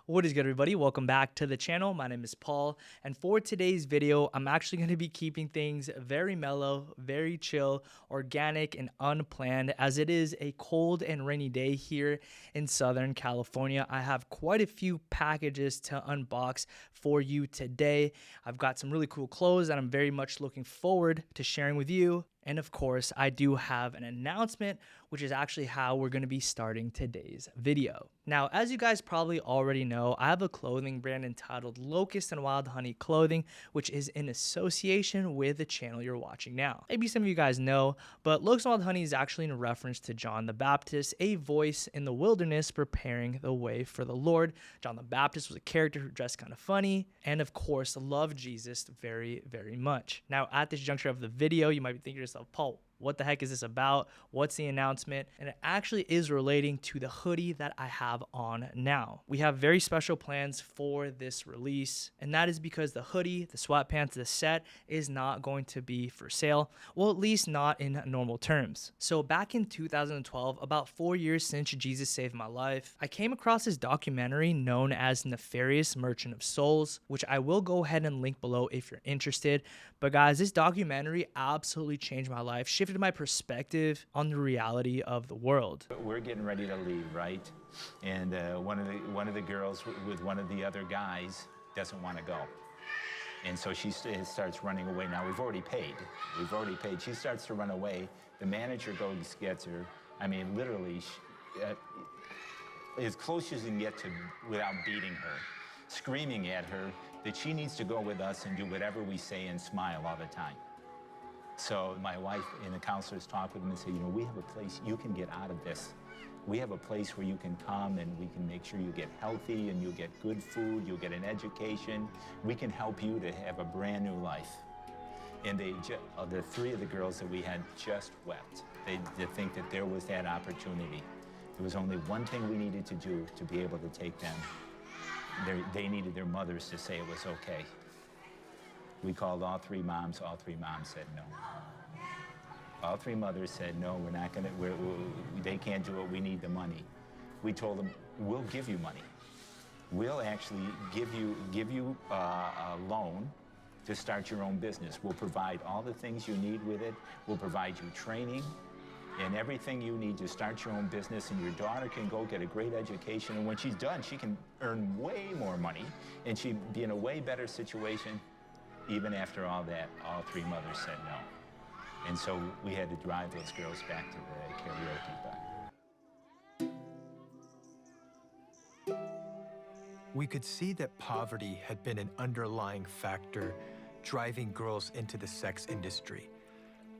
What is good, everybody? Welcome back to the channel. My name is Paul, and for today's video, I'm actually going to be keeping things very mellow, very chill, organic, and unplanned, as it is a cold and rainy day here in Southern California. I have quite a few packages to unbox for you today. I've got some really cool clothes that I'm very much looking forward to sharing with you. And of course, I do have an announcement, which is actually how we're going to be starting today's video. Now, as you guys probably already know, I have a clothing brand entitled Locust&WildHoney Clothing, which is in association with the channel you're watching now. Maybe some of you guys know, but Locust&WildHoney is actually in reference to John the Baptist, a voice in the wilderness preparing the way for the Lord. John the Baptist was a character who dressed kind of funny and, of course, loved Jesus very, very much. Now, at this juncture of the video, you might be thinking to yourself, Paul, what the heck is this about? What's the announcement? And it actually is relating to the hoodie that I have on now. We have very special plans for this release, and that is because the hoodie, the sweatpants, the set is not going to be for sale. Well, at least not in normal terms. So back in 2012, about 4 years since Jesus saved my life, I came across this documentary known as Nefarious Merchant of Souls, which I will go ahead and link below if you're interested. But guys, this documentary absolutely changed my life, shifted my perspective on the reality of the world. We're getting ready to leave, right? And one of the girls with one of the other guys doesn't want to go. And so she starts running away. Now, we've already paid. She starts to run away. The manager goes, gets her. I mean, literally, as close as you can get to without beating her, screaming at her that she needs to go with us and do whatever we say and smile all the time. So my wife and the counselors talk with them and say, you know, we have a place you can get out of this. We have a place where you can come and we can make sure you get healthy and you'll get good food, you'll get an education. We can help you to have a brand new life. And the three of the girls that we had just wept. They think that there was that opportunity. There was only one thing we needed to do to be able to take them. They needed their mothers to say it was okay. We called all three moms said no. All three mothers said, no, we're not gonna, they can't do it, we need the money. We told them, we'll give you money. We'll actually give you a loan to start your own business. We'll provide all the things you need with it. We'll provide you training and everything you need to start your own business, and your daughter can go get a great education, and when she's done, she can earn way more money and she'd be in a way better situation. Even after all that, all three mothers said no. And so we had to drive those girls back to the karaoke bar. We could see that poverty had been an underlying factor driving girls into the sex industry.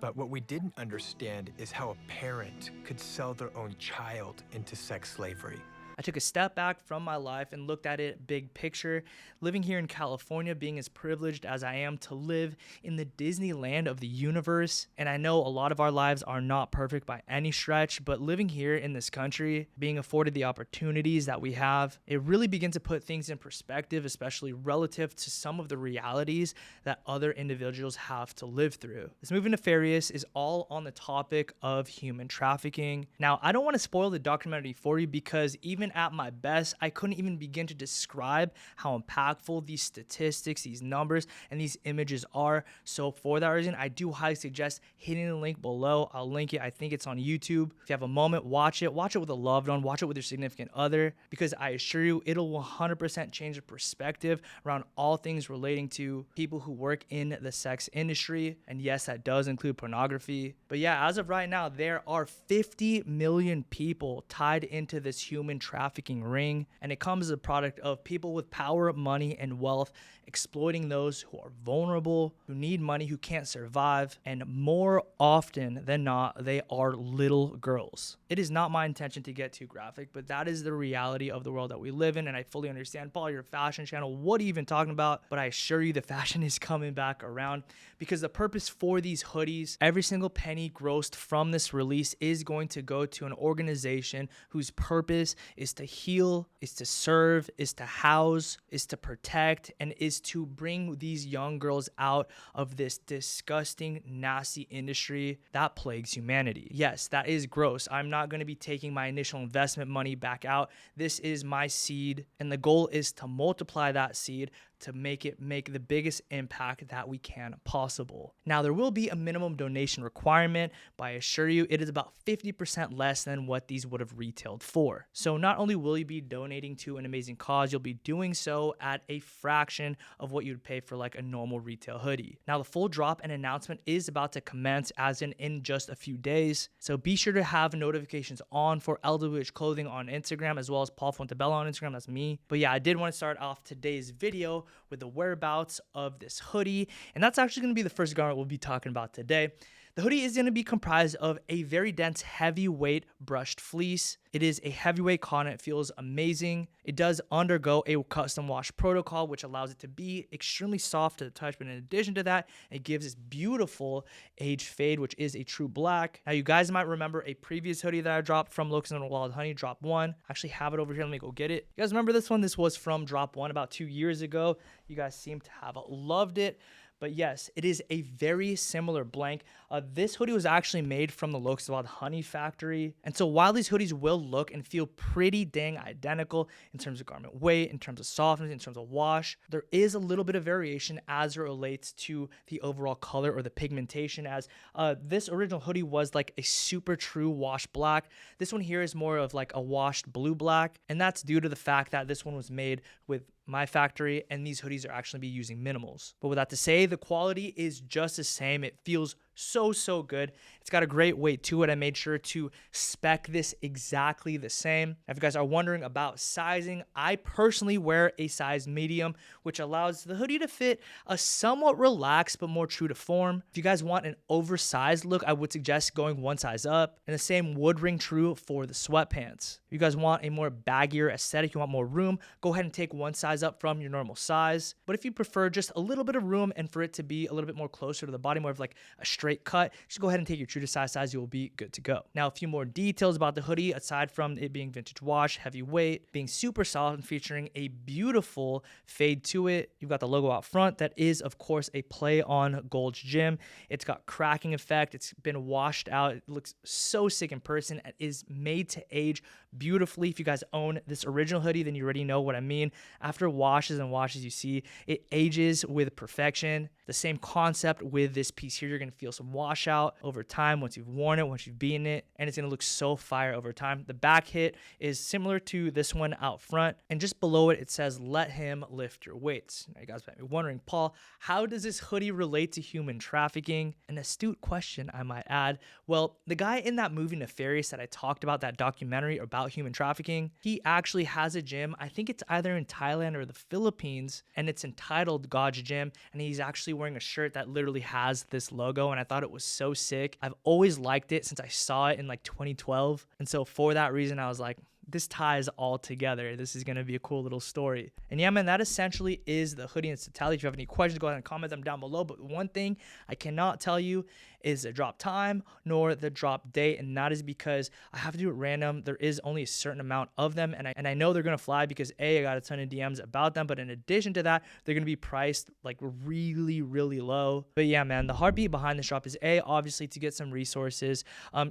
But what we didn't understand is how a parent could sell their own child into sex slavery. I took a step back from my life and looked at it big picture. Living here in California, being as privileged as I am to live in the Disneyland of the universe. And I know a lot of our lives are not perfect by any stretch, but living here in this country, being afforded the opportunities that we have, it really begins to put things in perspective, especially relative to some of the realities that other individuals have to live through. This movie Nefarious is all on the topic of human trafficking. Now, I don't want to spoil the documentary for you because even at my best, I couldn't even begin to describe how impactful these statistics, these numbers, and these images are. So for that reason, I do highly suggest hitting the link below. I'll link it. I think it's on YouTube. If you have a moment, watch it. Watch it with a loved one. Watch it with your significant other, because I assure you, it'll 100% change the perspective around all things relating to people who work in the sex industry. And yes, that does include pornography. But yeah, as of right now, there are 50 million people tied into this human trafficking ring, and it comes as a product of people with power, money, and wealth exploiting those who are vulnerable, who need money, who can't survive, and more often than not, they are little girls. It is not my intention to get too graphic, but that is the reality of the world that we live in, and I fully understand. Paul, your fashion channel, what are you even talking about? But I assure you the fashion is coming back around, because the purpose for these hoodies, every single penny grossed from this release is going to go to an organization whose purpose is to heal, is to serve, is to house, is to protect, and is is to bring these young girls out of this disgusting, nasty industry that plagues humanity. Yes, that is gross. I'm not going to be taking my initial investment money back out. This is my seed, and the goal is to multiply that seed to make the biggest impact that we can possible. Now, there will be a minimum donation requirement, but I assure you it is about 50% less than what these would have retailed for. So not only will you be donating to an amazing cause, you'll be doing so at a fraction of what you'd pay for like a normal retail hoodie. Now, the full drop and announcement is about to commence as in just a few days. So be sure to have notifications on for LWH Clothing on Instagram, as well as Paul Fuenteballa on Instagram. That's me. But yeah, I did want to start off today's video with the whereabouts of this hoodie, and that's actually going to be the first garment we'll be talking about today. The hoodie is going to be comprised of a very dense, heavyweight brushed fleece. It is a heavyweight cotton. It feels amazing. It does undergo a custom wash protocol, which allows it to be extremely soft to the touch. But in addition to that, it gives this beautiful age fade, which is a true black. Now, you guys might remember a previous hoodie that I dropped from Locust&WildHoney, drop 1. I actually have it over here. Let me go get it. You guys remember this one? This was from drop 1 about 2 years ago. You guys seem to have loved it. But yes, it is a very similar blank. This hoodie was actually made from the Locust&WildHoney factory. And so while these hoodies will look and feel pretty dang identical in terms of garment weight, in terms of softness, in terms of wash, there is a little bit of variation as it relates to the overall color or the pigmentation, as this original hoodie was like a super true wash black. This one here is more of like a washed blue black. And that's due to the fact that this one was made with my factory, and these hoodies are actually be using minimals. But with that to say, the quality is just the same. It feels so good. It's got a great weight to it. I made sure to spec this exactly the same. If you guys are wondering about sizing, I personally wear a size medium, which allows the hoodie to fit a somewhat relaxed but more true to form. If you guys want an oversized look, I would suggest going one size up, and the same would ring true for the sweatpants. If you guys want a more baggier aesthetic, you want more room, go ahead and take one size up from your normal size. But if you prefer just a little bit of room and for it to be a little bit more closer to the body, more of like a straight cut, just go ahead and take your true to size, you will be good to go. Now, a few more details about the hoodie, aside from it being vintage wash, heavyweight, being super soft, and featuring a beautiful fade to it. You've got the logo out front that is, of course, a play on Gold's Gym. It's got cracking effect. It's been washed out. It looks so sick in person. It is made to age beautifully. If you guys own this original hoodie, then you already know what I mean. After washes and washes, you see it ages with perfection. The same concept with this piece here. You're going to feel some washout over time once you've worn it, once you've beaten it, and it's going to look so fire over time. The back hit is similar to this one out front, and just below it, it says, "Let him lift your weights." Now, you guys might be wondering, Paul, how does this hoodie relate to human trafficking? An astute question, I might add. Well, the guy in that movie Nefarious that I talked about, that documentary about human trafficking, he actually has a gym. I think it's either in Thailand or the Philippines, and it's entitled God's Gym, and he's actually wearing a shirt that literally has this logo, and I thought it was so sick. I've always liked it since I saw it in like 2012, and so for that reason, I was like, this ties all together. This is going to be a cool little story. And yeah, man, that essentially is the hoodie in its totality. If you have any questions, go ahead and comment them down below. But one thing I cannot tell you is the drop time nor the drop date, and that is because I have to do it random. There is only a certain amount of them, and I know they're going to fly because I got a ton of DMs about them, but in addition to that, they're going to be priced like really low. But yeah, man, the heartbeat behind this drop is obviously to get some resources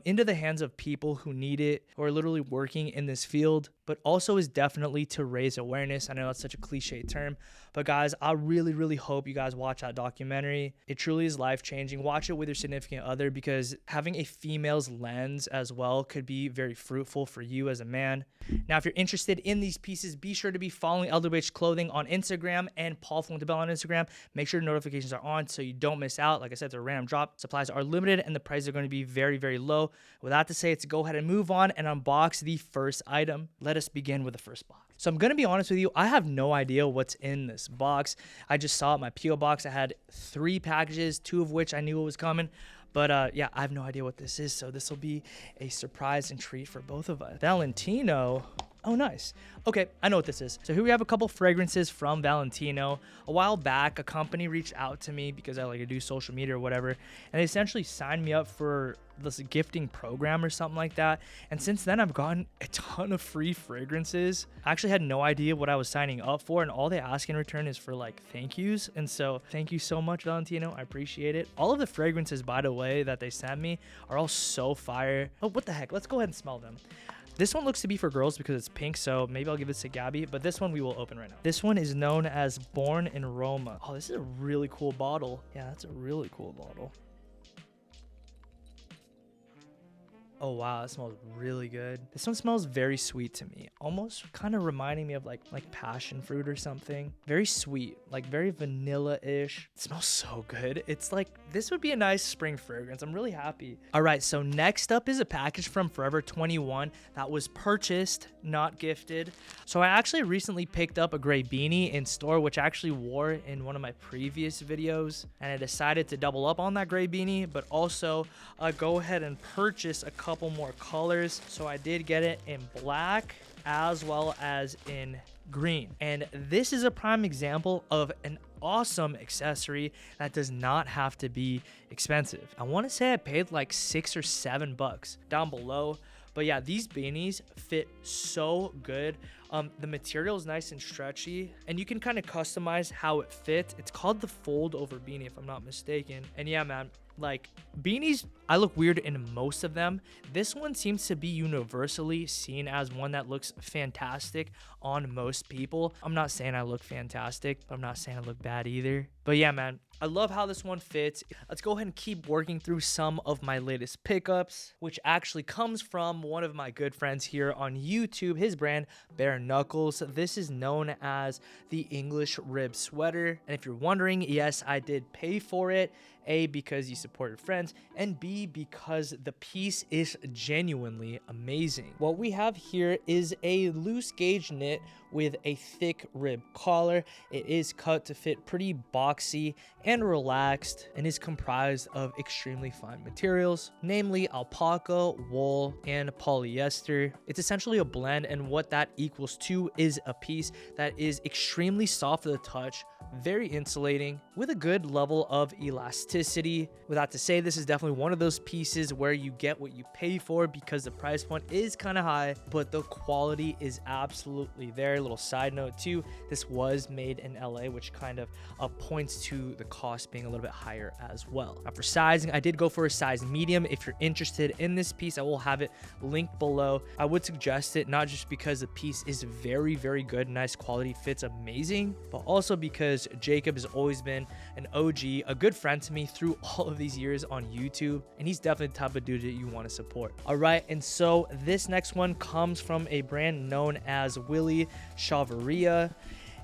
into the hands of people who need it or are literally working in this field, but also is definitely to raise awareness. I know that's such a cliche term, but guys, I really hope you guys watch that documentary. It truly is life-changing. Watch it with your significant other, because having a female's lens as well could be very fruitful for you as a man. Now, if you're interested in these pieces, be sure to be following LWH Clothing on Instagram and Paul Fuenteballa on Instagram. Make sure notifications are on so you don't miss out. Like I said, it's a random drop. Supplies are limited and the prices are going to be very low. With that to say, let's go ahead and move on and unbox the first item. Let us begin with the first box. So I'm going to be honest with you, I have no idea what's in this box. I just saw it in my P.O. box. I had 3 packages, 2 of which I knew what was coming. But yeah, I have no idea what this is, so this will be a surprise and treat for both of us. Valentino. Oh, nice. Okay, I know what this is. So here we have a couple fragrances from Valentino. A while back, a company reached out to me because I do social media or whatever, and they essentially signed me up for this gifting program or something like that. And since then, I've gotten a ton of free fragrances. I actually had no idea what I was signing up for, and all they ask in return is for thank yous. And so thank you so much, Valentino. I appreciate it. All of the fragrances, by the way, that they sent me are all so fire. Oh, what the heck? Let's go ahead and smell them. This one looks to be for girls because it's pink, so maybe I'll give this to Gabby, but this one we will open right now. This one is known as Born in Roma. Oh, this is a really cool bottle. Yeah, that's a really cool bottle. Oh wow, it smells really good. This one smells very sweet to me, almost kind of reminding me of like passion fruit or something. Very sweet, very vanilla-ish. It smells so good. It's this would be a nice spring fragrance. I'm really happy. All right, so next up is a package from Forever 21 that was purchased, not gifted. So I actually recently picked up a gray beanie in store, which I actually wore in one of my previous videos, and I decided to double up on that gray beanie, but also go ahead and purchase a couple more colors. So I did get it in black as well as in green, and this is a prime example of an awesome accessory that does not have to be expensive. I want to say I paid like $6 or $7 down below, but yeah, these beanies fit so good. The material is nice and stretchy, and you can kind of customize how it fits. It's called the fold over beanie if I'm not mistaken. And yeah, man, beanies, I look weird in most of them. This one seems to be universally seen as one that looks fantastic on most people. I'm not saying I look fantastic, but I'm not saying I look bad either. But yeah, man, I love how this one fits. Let's go ahead and keep working through some of my latest pickups, which actually comes from one of my good friends here on YouTube, his brand, Bare Knuckles. This is known as the English Rib Sweater. And if you're wondering, yes, I did pay for it. A, because you supported friends, and B, because the piece is genuinely amazing. What we have here is a loose gauge knit with a thick rib collar. It is cut to fit pretty boxy and relaxed, and is comprised of extremely fine materials, namely alpaca, wool, and polyester. It's essentially a blend, and what that equals to is a piece that is extremely soft to the touch, very insulating, with a good level of elasticity. With that to say, this is definitely one of those pieces where you get what you pay for, because the price point is kind of high, but the quality is absolutely there. Little side note too, this was made in LA, which kind of points to the cost being a little bit higher as well. Now for sizing, I did go for a size medium. If you're interested in this piece, I will have it linked below. I would suggest it, not just because the piece is very, very good, nice quality, fits amazing, but also because Jacob has always been an OG, a good friend to me through all of these years on YouTube, and he's definitely the type of dude that you want to support. All right, and so this next one comes from a brand known as Willy Chavaria.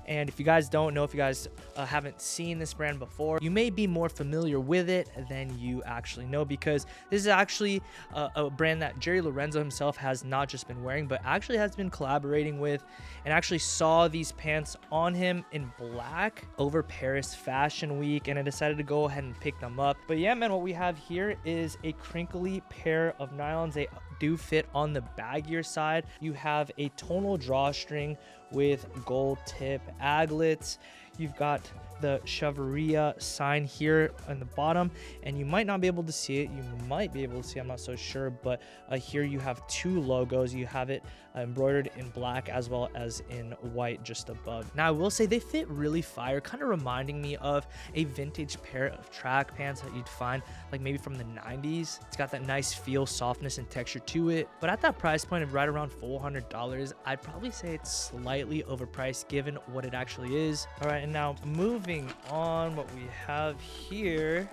And if you guys don't know, if you guys haven't seen this brand before, you may be more familiar with it than you actually know, because this is actually a brand that Jerry Lorenzo himself has not just been wearing, but actually has been collaborating with, and actually saw these pants on him in black over Paris Fashion Week, and I decided to go ahead and pick them up. But yeah, man, what we have here is a crinkly pair of nylons. They do fit on the baggier side. You have a tonal drawstring with gold tip aglets. You've got the Chavaria sign here on the bottom, and you might not be able to see it. You might be able to see, I'm not so sure, but here you have two logos. You have it embroidered in black as well as in white just above. Now I will say they fit really fire, kind of reminding me of a vintage pair of track pants that you'd find maybe from the 90s. It's got that nice feel, softness, and texture to it, but at that price point of right around $400, I'd probably say it's slightly overpriced given what it actually is. All right, and now moving on, what we have here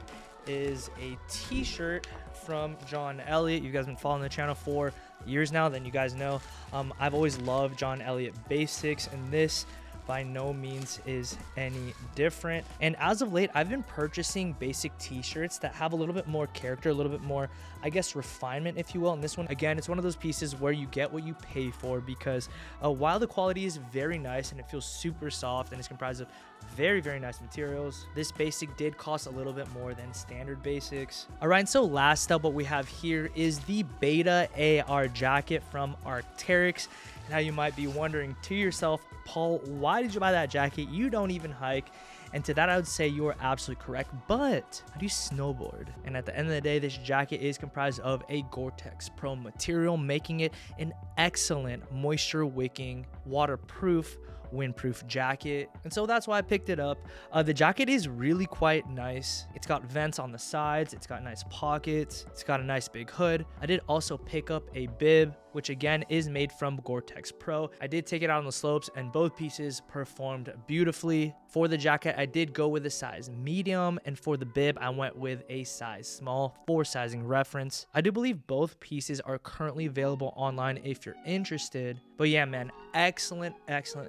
is a t-shirt from John Elliot. You guys have been following the channel for years now, then you guys know I've always loved John Elliot basics, and this by no means is any different. And as of late, I've been purchasing basic t-shirts that have a little bit more character, a little bit more, I guess, refinement, if you will. And this one, again, it's one of those pieces where you get what you pay for, because while the quality is very nice and it feels super soft and it's comprised of very, very nice materials, this basic did cost a little bit more than standard basics. All right, and so last up, what we have here is the Beta AR jacket from Arcteryx. Now you might be wondering to yourself, Paul, why did you buy that jacket? You don't even hike. And to that, I would say you are absolutely correct, but I do snowboard. And at the end of the day, this jacket is comprised of a Gore-Tex Pro material, making it an excellent moisture wicking, waterproof, windproof jacket. And so that's why I picked it up. The jacket is really quite nice. It's got vents on the sides. It's got nice pockets. It's got a nice big hood. I did also pick up a bib, which again is made from Gore-Tex Pro. I did take it out on the slopes and both pieces performed beautifully. For the jacket, I did go with a size medium, and for the bib, I went with a size small for sizing reference. I do believe both pieces are currently available online if you're interested. But yeah, man, excellent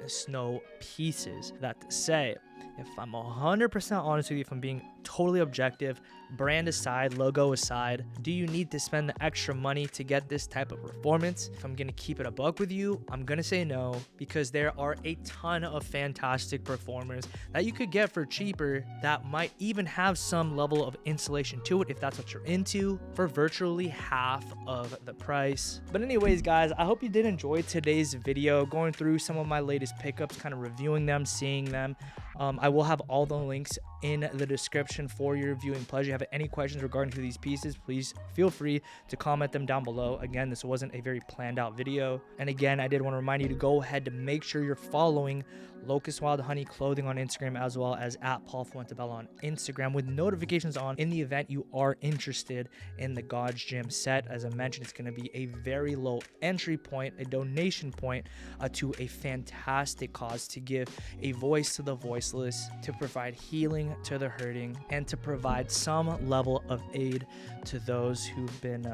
snow pieces. That to say, if I'm 100% honest with you, if I'm being totally objective, brand aside, logo aside, do you need to spend the extra money to get this type of performance? If I'm gonna keep it a buck with you, I'm gonna say no, because there are a ton of fantastic performers that you could get for cheaper that might even have some level of insulation to it if that's what you're into, for virtually half of the price. But anyways, guys, I hope you did enjoy today's video, going through some of my latest pickups, kind of reviewing them, seeing them. I will have all the links in the description for your viewing pleasure. If you have any questions regarding to these pieces, please feel free to comment them down below. Again, this wasn't a very planned out video. And again, I did want to remind you to go ahead to make sure you're following Locust&WildHoney clothing on Instagram, as well as at Paul Fuenteballa on Instagram, with notifications on in the event you are interested in the God's Gym set. As I mentioned, it's going to be a very low entry point, a donation point to a fantastic cause, to give a voice to the voiceless, to provide healing to the hurting, and to provide some level of aid to those who've been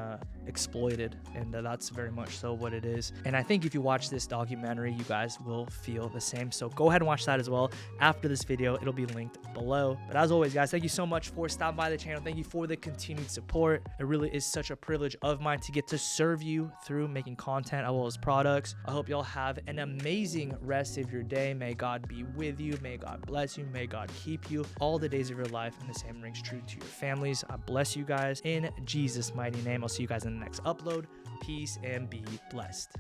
exploited. And that's very much so what it is. And I think if you watch this documentary, you guys will feel the same. So go ahead and watch that as well after this video. It'll be linked below. But as always, guys, thank you so much for stopping by the channel. Thank you for the continued support. It really is such a privilege of mine to get to serve you through making content as well as products. I hope y'all have an amazing rest of your day. May God be with you. May God bless you. May God keep you all the days of your life, and the same rings true to your families. I bless you guys in Jesus' mighty name. I'll see you guys in the next upload. Peace and be blessed.